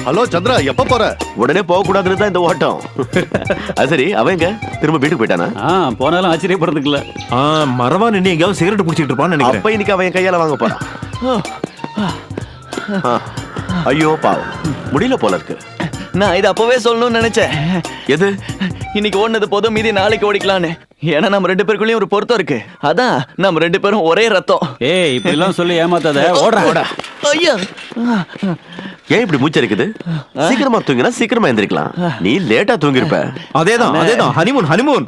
Hello Chandra, எப்ப போற? உடனே போக கூடாதுன்னு தான் இந்த ஓட்டம். அது சரி, அவங்க திரும்ப வீட்டுக்கு போயிட்டானா? போனாலும் ஆச்சரியப்படுறதுக்கு இல்ல. மரவா நின்று எங்கேயாவது சிகரெட் பிடிச்சிட்டு இருப்பான்னு நினைக்கிறேன். அப்ப இன்னைக்கு அவன் கையால வாங்க போறான். ஐயோ பாவம், முடியல போல இருக்கு. நான் இதை அப்பவே சொல்லணும்னு நினைச்சேன். எது? இன்னைக்கு ஓடுனது போதும், மீதி நாளைக்கு ஓடிக்கலான்னு. ஏன்னா நம்ம 2 பேருக்குள்ளயும் ஒரு பொருத்தம் இருக்கு. அதான் நம்ம 2 பேரும் ஒரே ரத்தம். ஏய், இப்படி எல்லாம் சொல்லி ஏமாத்தாத. ஓடுறா. ஐயா, ஏன் இப்படி மூச்சு இருக்குது? சீக்கிரமா தூங்கினா சீக்கிரமா எந்திரிக்கலாம். நீ லேட்டா தூங்கிருப்ப. அதேதான் ஹனிமூன்.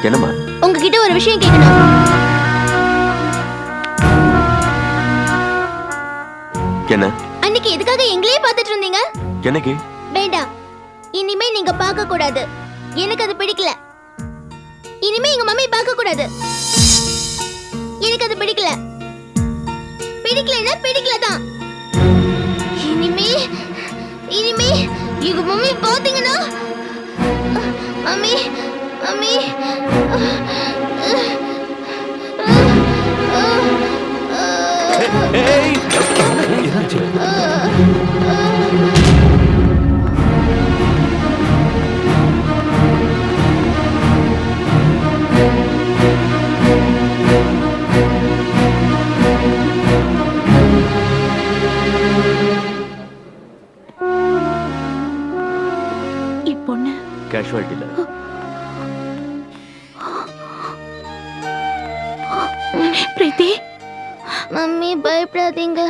என்னம்மா? உங்ககிட்ட ஒரு விஷயம் கேட்கணும். என்ன? அன்னைக்கு எதுக்காக எங்களையே பார்த்துட்டு இருந்தீங்க? எனக்கு வேண்டாம், இனிமே நீங்க பார்க்க கூடாது. எனக்கு அது பிடிக்கல. இனிமே எங்க மம்மி பார்க்க கூடாது. எனக்கு அது பிடிக்கல. பிடிக்கலன்னா பிடிக்கல தான். இனிமே எங்க மம்மி பாத்தீங்கன்னா, மம்மி மம்மி இப்பொண்ணு கேஷுவாலிட்டில பிரீத்தி, மம்மி பயப்படாதீங்க,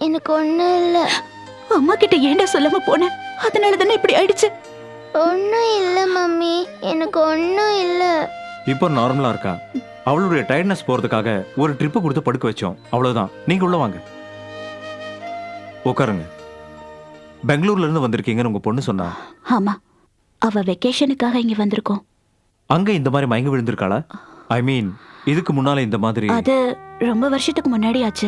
எனக்கு ஒண்ணும் இல்ல. அம்மா கிட்ட ஏன்டா சொல்லாம போன? அதனால தானே இப்படி ஆயிடுச்சு. ஒண்ணும் இல்ல மம்மி, எனக்கு ஒண்ணும் இல்ல. இப்போ நார்மலா இருக்கா. அவளுடைய டயர்ட்னஸ் போறதுக்காக ஒரு ட்ரிப் கொடுத்து படுக்க வச்சோம். அவ்வளவுதான். நீங்க உள்ள வாங்க, உட்காருங்க. பெங்களூர்ல இருந்து வந்திருக்கீங்கன்னு உங்க பொண்ணு சொன்னா. ஆமா, அவ வெக்கேஷனுக்காக இங்க வந்திருக்கோம். அங்க இந்த மாதிரி மயங்கி விழுந்திருக்காளா? ஐ மீன், இதுக்கு முன்னால இந்த மாதிரி? அது ரொம்ப வருஷத்துக்கு முன்னாடி ஆச்சு.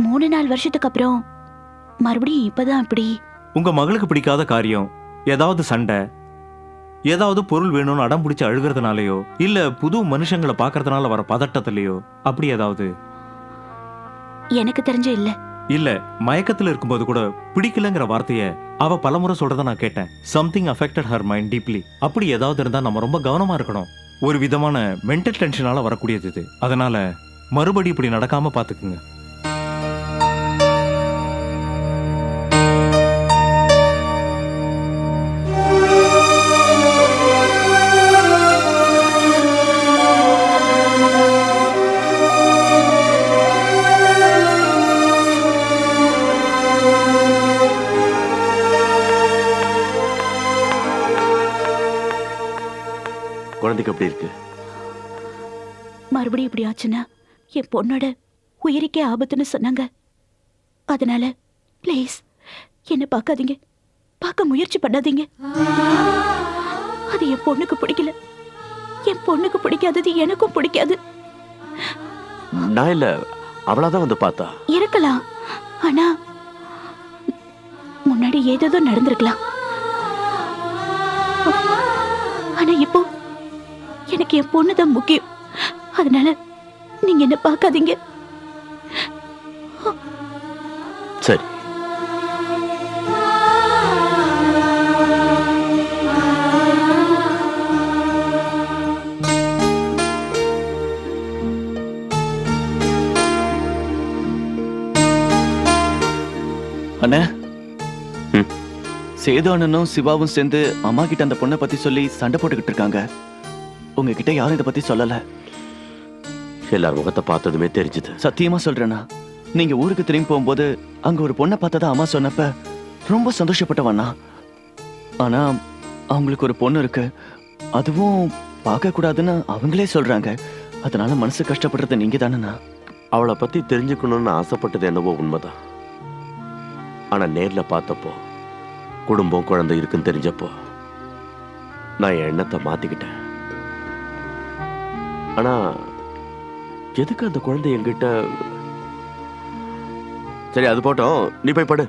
3-4 வருஷத்துக்கு அப்புறம் மறுபடியும் இப்பதான் இப்படி. உங்க மகளுக்கு பிடிக்காத காரியம், ஏதாவது சண்டை, ஏதாவது பொருள் வேணும்னு அடம் பிடிச்சு அழுகிறதுனாலயோ, இல்ல புது மனுஷங்களை பாக்குறதுனால வர பதட்டத்திலயோ அப்படி ஏதாவது? எனக்கு தெரிஞ்ச இல்ல. இல்ல, மயக்கத்துல இருக்கும்போது கூட பிடிக்கலங்கிற வார்த்தைய அவ பலமுறை சொல்றத நான் கேட்டேன். Something affected her mind deeply. அப்படி ஏதாவது இருந்தா நம்ம ரொம்ப கவனமா இருக்கணும். ஒரு விதமான மென்டல் டென்ஷனால வரக்கூடியது இது. அதனால மறுபடி இப்படி நடக்காம பாத்துக்குங்க. குழந்தைக்கு எப்படி இருக்கு? மறுபடியும் இப்படி ஆச்சுன்னா என் பொண்ணோட உயிருக்கே ஆபத்துன்னு சொன்னாங்க. அதனால ப்ளீஸ் என்ன பார்க்காதீங்க, பார்க்க முயற்சி பண்ணாதீங்க. அது என் பொண்ணுக்கு பிடிக்கல. என் பொண்ணுக்கு பிடிக்காதது எனக்கும் பிடிக்காது. நான் இல்ல, அவளாதான் வந்து பார்த்தா. இருக்கலாம், ஆனா முன்னாடி ஏதேதோ நடந்திருக்கலாம். ஆனா இப்போ எனக்கு என் பொண்ணுதான் முக்கியம். அதனால நீங்க என்ன பார்க்காதீங்க. சரி. அண்ணே, சேது அண்ணனும் சிவாவும் சேர்ந்து அம்மா கிட்ட அந்த பொண்ணை பத்தி சொல்லி சண்டை போட்டுக்கிட்டு இருக்காங்க. உங்ககிட்ட யாரும் இதை பத்தி சொல்லல. எல்லார் முகத்தை பார்த்ததுமே தெரிஞ்சது. சத்தியமா சொல்றேன்னா, நீங்க ஊருக்கு திரும்பி போகும்போது அங்க ஒரு பொண்ணை பார்த்ததா அம்மா சொன்னப்ப ரொம்ப சந்தோஷப்பட்டவண்ணா. ஆனா அவங்களுக்கு ஒரு பொண்ணு இருக்கு, அதுவும் பார்க்க கூடாதுன்னு அவங்களே சொல்றாங்க. அதனால மனசு கஷ்டப்படுறது நீங்க தானேண்ணா. அவளை பத்தி தெரிஞ்சுக்கணும்னு ஆசைப்பட்டது என்னவோ உண்மைதான். ஆனா நேர்ல பார்த்தப்போ குடும்பம் குழந்தை இருக்குன்னு தெரிஞ்சப்போ நான் என் எண்ணத்தை மாத்திக்கிட்டேன். ஆனா எதுக்கு அந்த குழந்தை என்கிட்ட? சரி அது போட்டோம், நீ போய் படு.